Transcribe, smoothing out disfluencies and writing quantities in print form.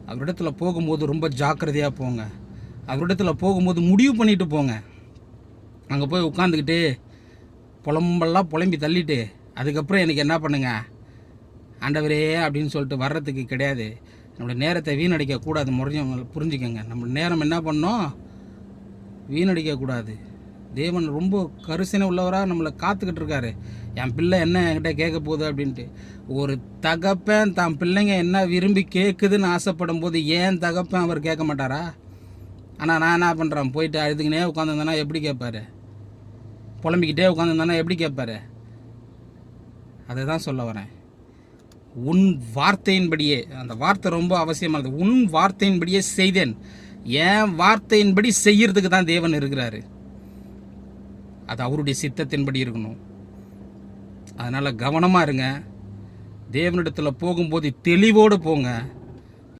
அவரிடத்துல போகும்போது ரொம்ப ஜாக்கிரதையாக போங்க. அவரிடத்துல போகும்போது முடிவு பண்ணிட்டு போங்க. அங்கே போய் உட்காந்துக்கிட்டு புலம்பெல்லாம் புலம்பி தள்ளிட்டு அதுக்கப்புறம் எனக்கு என்ன பண்ணுங்க ஆண்டவரே அப்படின்னு சொல்லிட்டு வர்றதுக்கு கிடையாது. நம்மளோட நேரத்தை வீணடிக்கக்கூடாது. முறைஞ்சவங்க புரிஞ்சுக்கோங்க. நம்ம நேரம் என்ன பண்ணோம், வீணடிக்கக்கூடாது. தேவன் ரொம்ப கரிசனை உள்ளவராக நம்மளை காத்துக்கிட்டு இருக்காரு. என் பிள்ளை என்ன என்கிட்ட கேட்க போகுது அப்படின்ட்டு. ஒரு தகப்பன் தான் பிள்ளைங்க என்ன விரும்பி கேட்குதுன்னு ஆசைப்படும் போது ஏன் தகப்பன் அவர் கேட்க மாட்டாரா? ஆனால் நான் என்ன பண்ணுறேன், போயிட்டு அழுதுகினே உட்காந்துருந்தேன்னா எப்படி கேட்பாரு? புலம்பிக்கிட்டே உட்காந்துருந்தானா எப்படி கேட்பாரு? அதை தான் சொல்ல வரேன். உன் வார்த்தையின்படியே, அந்த வார்த்தை ரொம்ப அவசியமானது. உன் வார்த்தையின்படியே செய்தேன். என் வார்த்தையின்படி செய்யறதுக்கு தான் தேவன் இருக்கிறாரு. அது அவருடைய சித்தத்தின்படி இருக்கணும். அதனால் கவனமாக இருங்க. தேவனிடத்தில் போகும்போது தெளிவோடு போங்க.